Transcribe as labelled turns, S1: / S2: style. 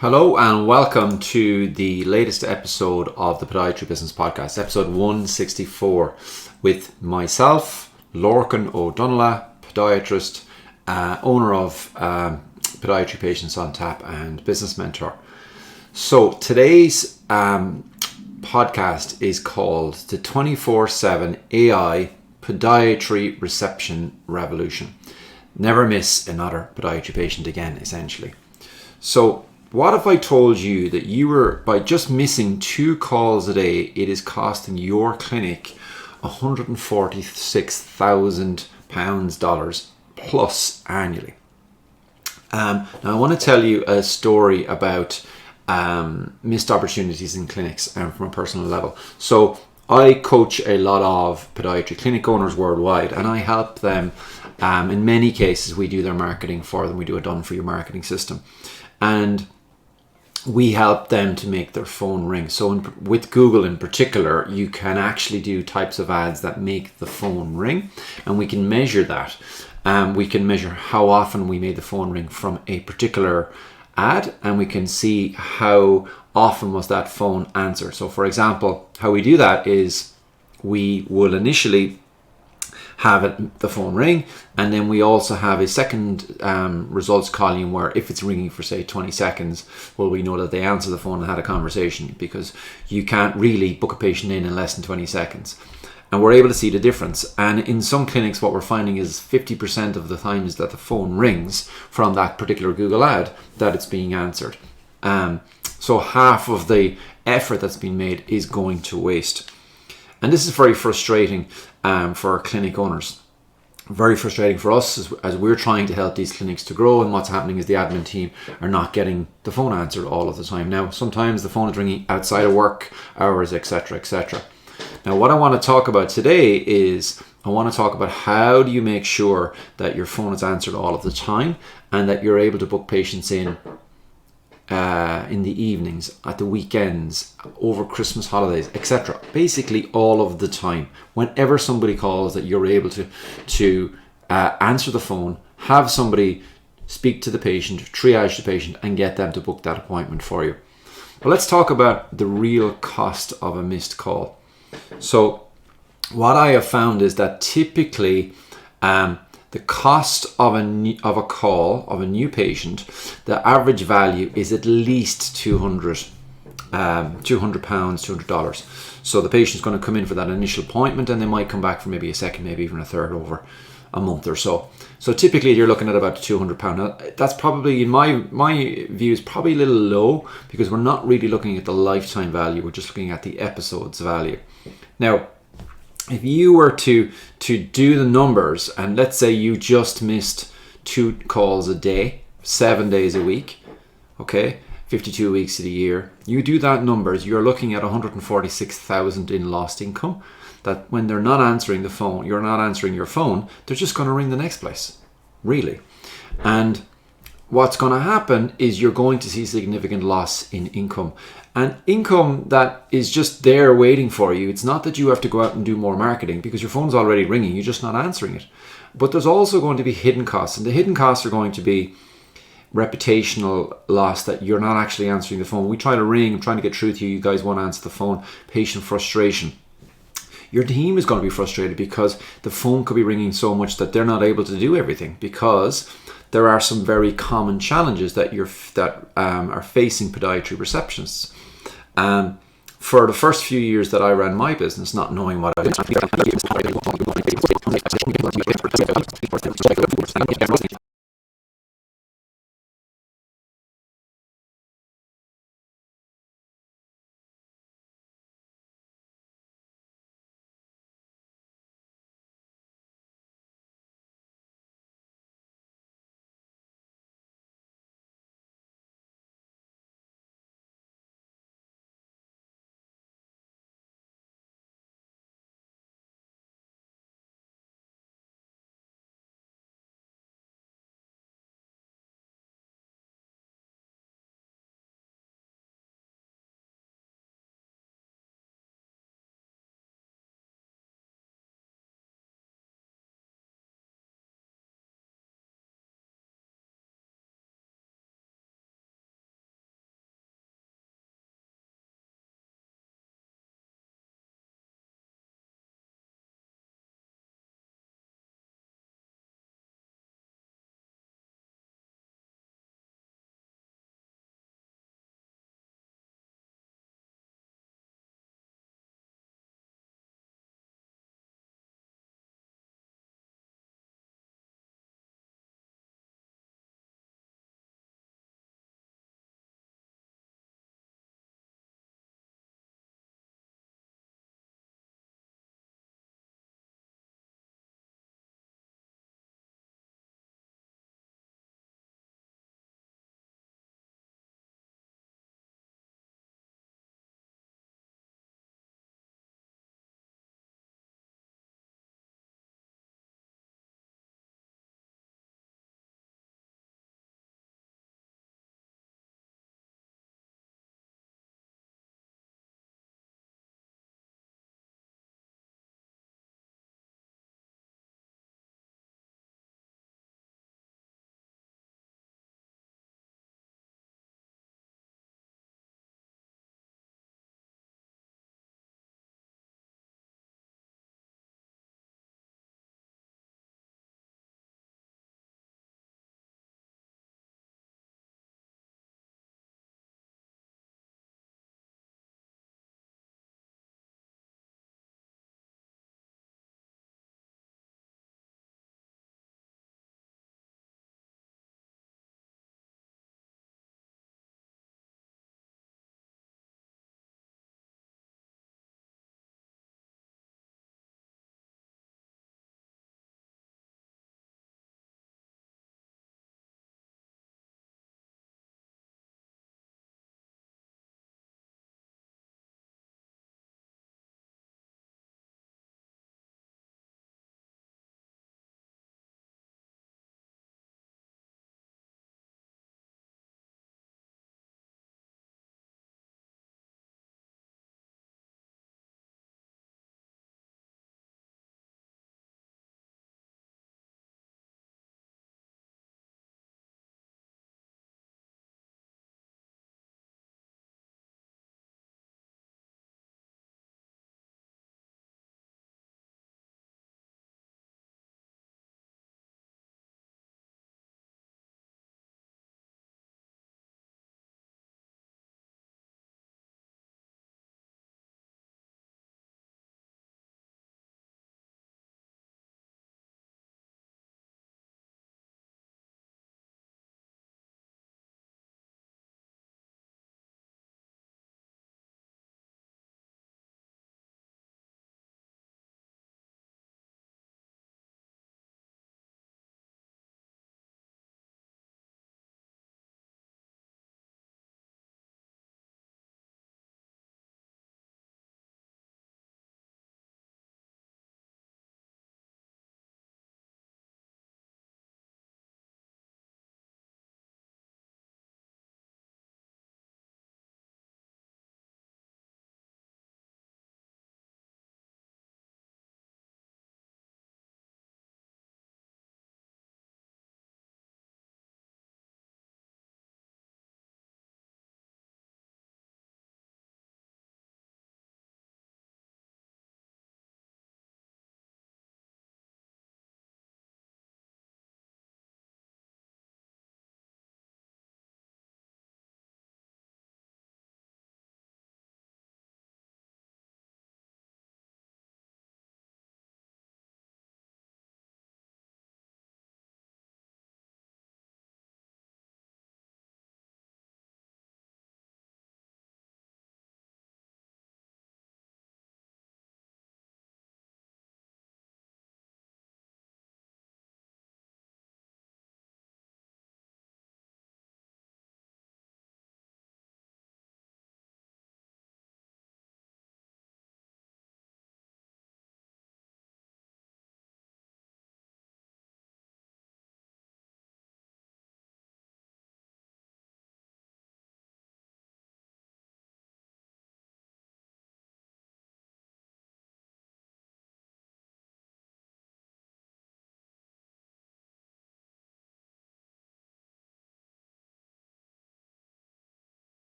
S1: Hello and welcome to the latest episode of the Podiatry Business Podcast, episode 164, with myself, Lorcan O'Donaile, podiatrist, owner of Podiatry Patients on Tap and business mentor. So today's podcast is called the 24/7 AI Podiatry Reception Revolution. Never miss another podiatry patient again, essentially. So what if I told you that you were, by just missing 2 calls a day, it is costing your clinic $146,000 plus annually? Now I want to tell you a story about missed opportunities in clinics from a personal level. So I coach a lot of podiatry clinic owners worldwide, and I help them. In many cases, we do their marketing for them. We do a done-for-you marketing system. And we help them to make their phone ring. So with Google in particular, you can actually do types of ads that make the phone ring, and we can measure that. We can measure how often we made the phone ring from a particular ad, and we can see how often was that phone answered. So for example, how we do that is we will initially have the phone ring, and then we also have a second results column where if it's ringing for say 20 seconds, well, we know that they answered the phone and had a conversation, because you can't really book a patient in less than 20 seconds. And we're able to see the difference. And in some clinics, what we're finding is 50% of the times that the phone rings from that particular Google ad, that it's being answered. So half of the effort that's been made is going to waste. And this is very frustrating for clinic owners. Very frustrating for us as we're trying to help these clinics to grow, and what's happening is the admin team are not getting the phone answered all of the time. Now, sometimes the phone is ringing outside of work hours, etc., etc. Now, what I want to talk about today is I want to talk about how do you make sure that your phone is answered all of the time, and that you're able to book patients in the evenings, at the weekends, over Christmas holidays, etc. Basically all of the time. Whenever somebody calls, that you're able to answer the phone, have somebody speak to the patient, triage the patient, and get them to book that appointment for you. But let's talk about the real cost of a missed call. So what I have found is that typically the cost of a call of a new patient, the average value is at least £200, $200. So the patient's going to come in for that initial appointment, and they might come back for maybe a second, maybe even a third over a month or so. So typically you're looking at about £200. Now, that's probably, in my view, is probably a little low, because we're not really looking at the lifetime value. We're just looking at the episodes value. Now, if you were to do the numbers, and let's say you just missed 2 calls a day, 7 days a week, okay, 52 weeks of the year, you do that numbers, you're looking at 146,000 in lost income. That when they're not answering the phone, you're not answering your phone, they're just going to ring the next place, really. And what's going to happen is you're going to see significant loss in income. And income that is just there waiting for you. It's not that you have to go out and do more marketing, because your phone's already ringing, you're just not answering it. But there's also going to be hidden costs, and the hidden costs are going to be reputational loss, that you're not actually answering the phone. We try to ring, I'm trying to get through to you, you guys won't answer the phone. Patient frustration. Your team is going to be frustrated because the phone could be ringing so much that they're not able to do everything, because there are some very common challenges that are facing podiatry receptionists. For the first few years that I ran my business, not knowing what I was